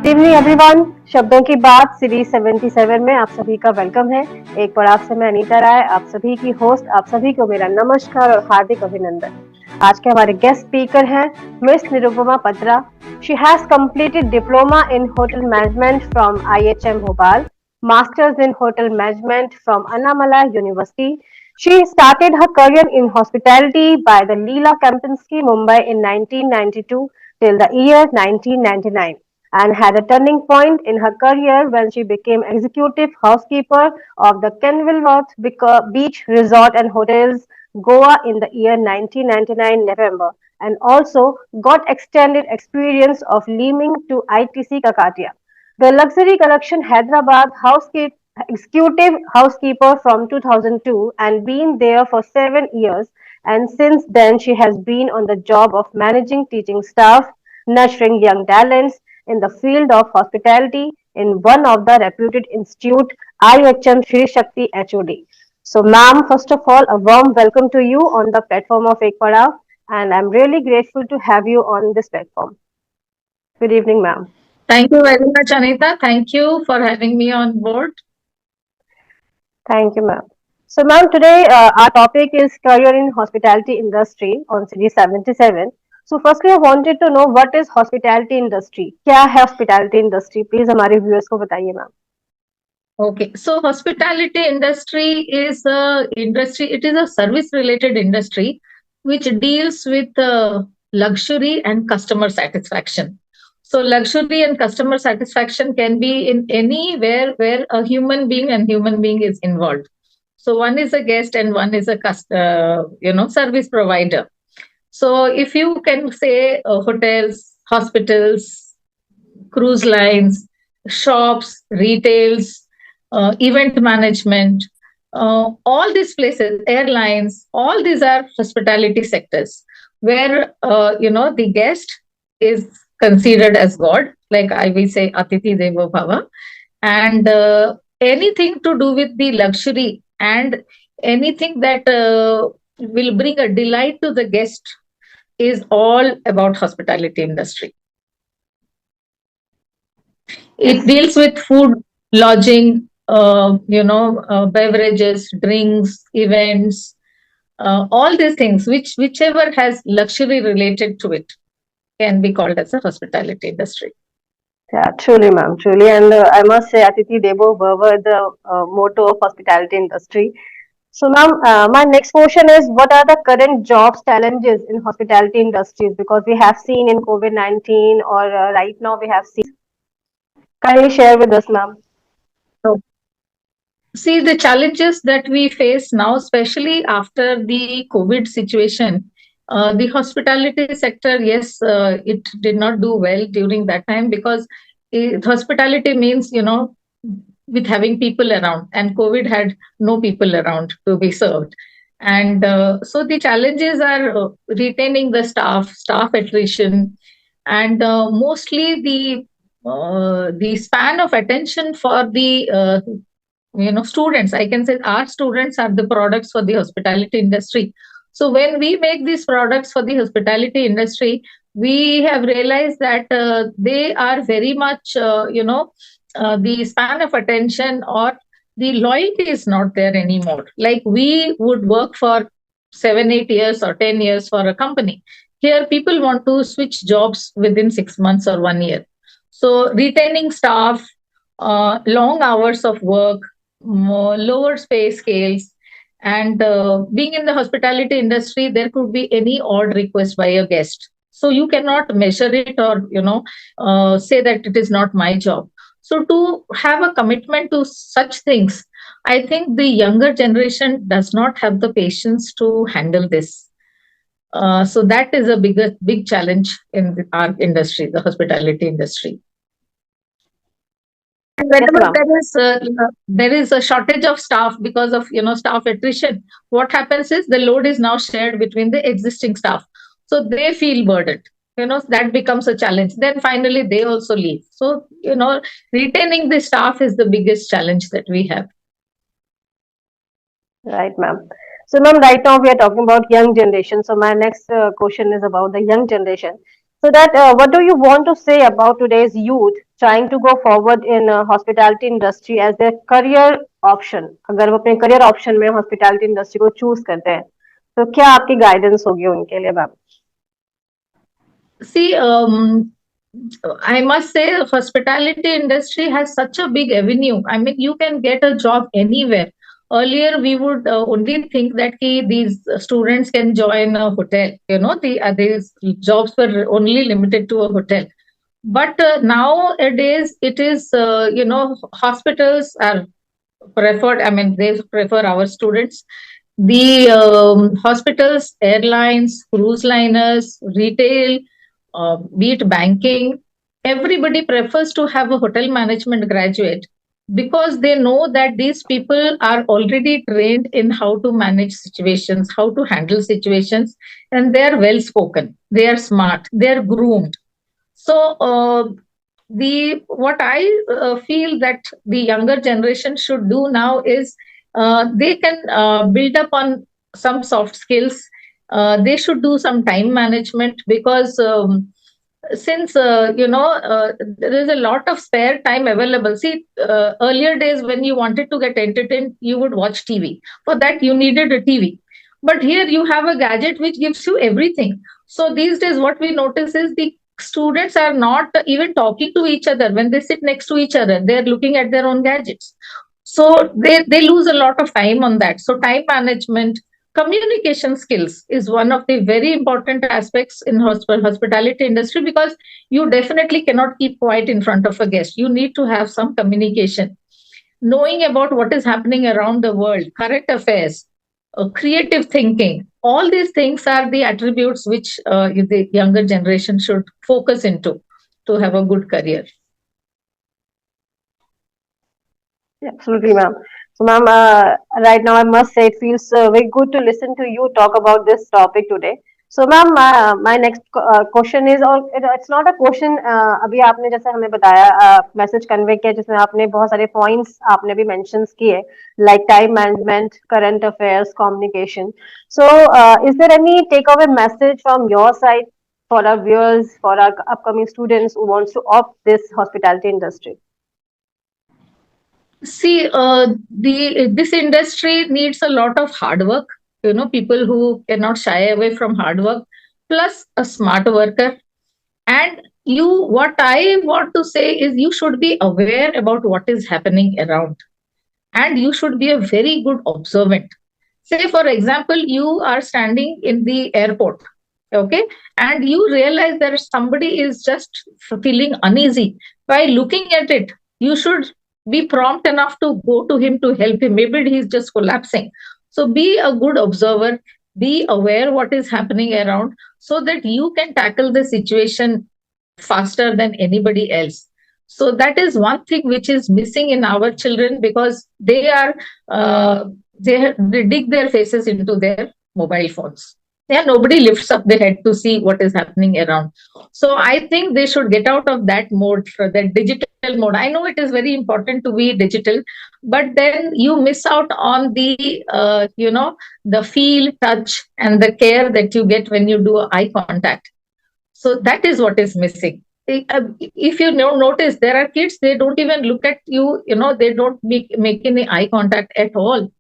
Good evening everyone. शब्दों की बात सीरीज 77 में आप सभी का वेलकम है। एक बार आपसे मैं अनीता राय, आप सभी की होस्ट। आप सभी को मेरा नमस्कार और हार्दिक अभिनंदन। आज के हमारे गेस्ट स्पीकर हैं miss Nirupama Patra. She has completed diploma in hotel management from IHM Bhopal, masters in hotel management from Annamalai university. She started her career in hospitality by the Leela Kempinski, Mumbai in 1992 till the year 1999, and had a turning point in her career when she became executive housekeeper of the Kenilworth Beach Resort and Hotels, Goa in the year 1999 November, and also got extended experience of leaming to ITC Kakatia. The luxury collection Hyderabad executive housekeeper from 2002 and been there for 7 years. And since then, she has been on the job of managing teaching staff, nurturing young talents in the field of hospitality in one of the reputed institute, IHM SHRI SHAKTI HOD. So, ma'am, first of all, a warm welcome to you on the platform of Ekpara, and I'm really grateful to have you on this platform. Good evening, ma'am. Thank you very much, Anita. Thank you for having me on board. Thank you, ma'am. So, ma'am, today our topic is career in hospitality industry on series 77. So, firstly, I wanted to know what is hospitality industry? क्या है hospitality industry? Please हमारे viewers को बताइए, ma'am. Okay, so hospitality industry is a industry. It is a service-related industry which deals with luxury and customer satisfaction. So luxury and customer satisfaction can be in anywhere where a human being is involved. So one is a guest and one is a service provider. So if you can say hotels, hospitals, cruise lines, shops, retails, event management, all these places, airlines, all these are hospitality sectors where the guest is considered as God, like I will say Atiti Devo Bhava, and anything to do with the luxury and anything that will bring a delight to the guest is all about hospitality industry. It Yes. deals with food, lodging, beverages, drinks, events, all these things, whichever has luxury related to it, can be called as a hospitality industry. Yeah, truly, ma'am, truly. And I must say, Atiti Devo Bhava, the motto of hospitality industry. So, ma'am, my next question is, what are the current jobs challenges in hospitality industries? Because we have seen in COVID-19 or right now we have seen. Kindly share with us, ma'am. So, see, the challenges that we face now, especially after the COVID situation, the hospitality sector, yes, it did not do well during that time because hospitality means, with having people around, and COVID had no people around to be served. And so the challenges are retaining the staff attrition, and mostly the span of attention for the students. I can say our students are the products for the hospitality industry. So when we make these products for the hospitality industry, we have realized that they are very much the span of attention or the loyalty is not there anymore. Like we would work for 7 8 years or 10 years for a company. Here people want to switch jobs within 6 months or 1 year. So retaining staff, long hours of work, lower pay scales, and being in the hospitality industry, there could be any odd request by a guest. So you cannot measure it or say that it is not my job. So to have a commitment to such things, I think the younger generation does not have the patience to handle this. So that is a big challenge in our industry, the hospitality industry. And Yes, whenever ma'am. there is a shortage of staff because of staff attrition, what happens is the load is now shared between the existing staff, so they feel burdened. That becomes a challenge. Then finally they also leave. So retaining the staff is the biggest challenge that we have. Right, ma'am. So, ma'am, right now we are talking about young generation. So, my next question is about the young generation. So that what do you want to say about today's youth trying to go forward in hospitality industry as their career option? अगर वो अपने career option में hospitality industry को choose करते हैं, तो क्या आपकी guidance होगी उनके लिए ma'am? See, I must say, hospitality industry has such a big avenue. I mean, you can get a job anywhere. Earlier, we would only think that these students can join a hotel. These jobs were only limited to a hotel. But nowadays, it is, hospitals are preferred. I mean, they prefer our students. The hospitals, airlines, cruise liners, retail, be it banking, everybody prefers to have a hotel management graduate because they know that these people are already trained in how to manage situations, how to handle situations, and they are well spoken, they are smart, they are groomed. So, the what I feel that the younger generation should do now is they can build up on some soft skills. They should do some time management because since there is a lot of spare time available. See, earlier days when you wanted to get entertained, you would watch TV. For that, you needed a TV. But here you have a gadget which gives you everything. So these days, what we notice is the students are not even talking to each other when they sit next to each other. They're looking at their own gadgets. So they lose a lot of time on that. So time management, communication skills is one of the very important aspects in hospitality industry, because you definitely cannot keep quiet in front of a guest. You need to have some communication, knowing about what is happening around the world, current affairs, creative thinking. All these things are the attributes which the younger generation should focus into to have a good career. Yeah, absolutely, ma'am. So, ma'am, right now I must say it feels very good to listen to you talk about this topic today. So, ma'am, my next question is, और it's not a question. अभी आपने जैसे हमें बताया message convey किया जिसमें आपने बहुत सारे पॉइंट्स आपने भी मेंशंस किए like time management, current affairs, communication. So, is there any takeaway message from your side for our viewers, for our upcoming students who wants to opt this hospitality industry? See, this industry needs a lot of hard work. People who cannot shy away from hard work, plus a smart worker. And what I want to say is, you should be aware about what is happening around, and you should be a very good observant. Say, for example, you are standing in the airport, okay, and you realize that somebody is just feeling uneasy. By looking at it, you should be prompt enough to go to him to help him. Maybe he's just collapsing. So be a good observer, be aware what is happening around, so that you can tackle the situation faster than anybody else. So that is one thing which is missing in our children, because uh, they dig their faces into their mobile phones. Yeah, nobody lifts up their head to see what is happening around. So I think they should get out of that mode, for that digital mode. I know it is very important to be digital, but then you miss out on the the feel, touch, and the care that you get when you do eye contact. So that is what is missing. If you notice, there are kids, they don't even look at you, they don't make any eye contact at all.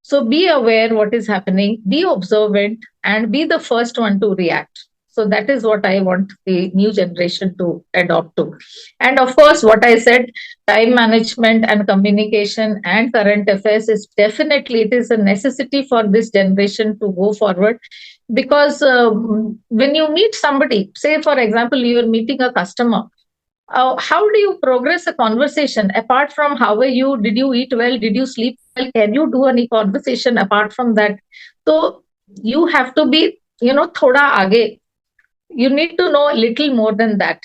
So be aware what is happening, be observant, and be the first one to react. So that is what I want the new generation to adopt to. And of course, what I said, time management and communication and current affairs is definitely, it is a necessity for this generation to go forward. Because when you meet somebody, say for example, you are meeting a customer, how do you progress a conversation apart from how are you, did you eat well, did you sleep well, can you do any conversation apart from that? So you have to be, thoda aage. You need to know a little more than that.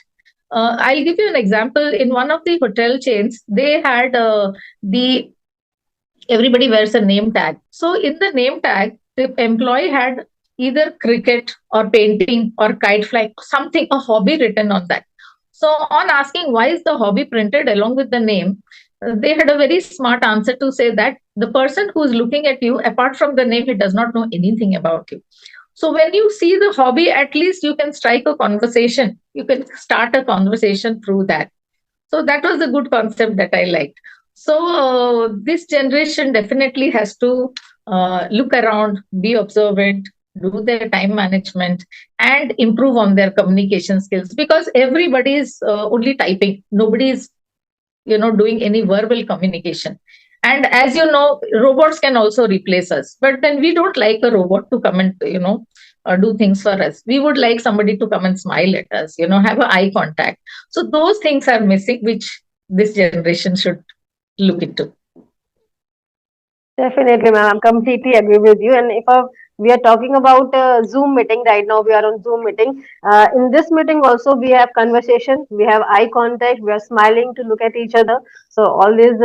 I'll give you an example. In one of the hotel chains, they had the everybody wears a name tag. So in the name tag, the employee had either cricket or painting or kite flying, something, a hobby written on that. So on asking why is the hobby printed along with the name, they had a very smart answer to say that the person who is looking at you, apart from the name, he does not know anything about you. So when you see the hobby, at least you can strike a conversation. You can start a conversation through that. So that was a good concept that I liked. So this generation definitely has to look around, be observant, do their time management, and improve on their communication skills, because everybody is only typing. Nobody is doing any verbal communication. And as you know, robots can also replace us, but then we don't like a robot to come and do things for us. We would like somebody to come and smile at us, have an eye contact. So those things are missing, which this generation should look into. Definitely, ma'am. I'm completely agree with you. And if we are talking about Zoom meeting right now, we are on Zoom meeting. In this meeting also, we have conversation, we have eye contact, we are smiling to look at each other. So all these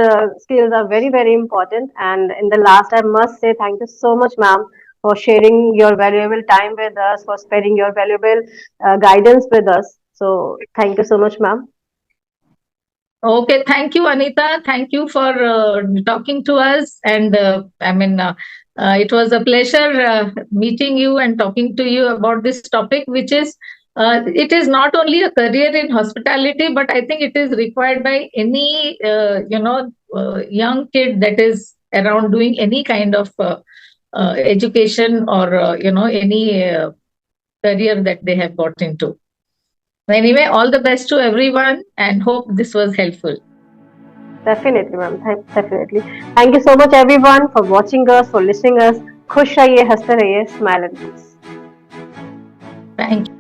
skills are very, very important. And in the last, I must say thank you so much, ma'am, for sharing your valuable time with us, for sparing your valuable guidance with us. So thank you so much, ma'am. Okay, thank you, Anita. Thank you for talking to us. And it was a pleasure meeting you and talking to you about this topic, which is it is not only a career in hospitality, but I think it is required by any young kid that is around doing any kind of education, or any career that they have got into. Anyway, all the best to everyone, and hope this was helpful. Definitely, ma'am. Definitely. Thank you so much, everyone, for watching us, for listening us. खुश रहिए, हंसते रहिए, smile and peace. Thank you.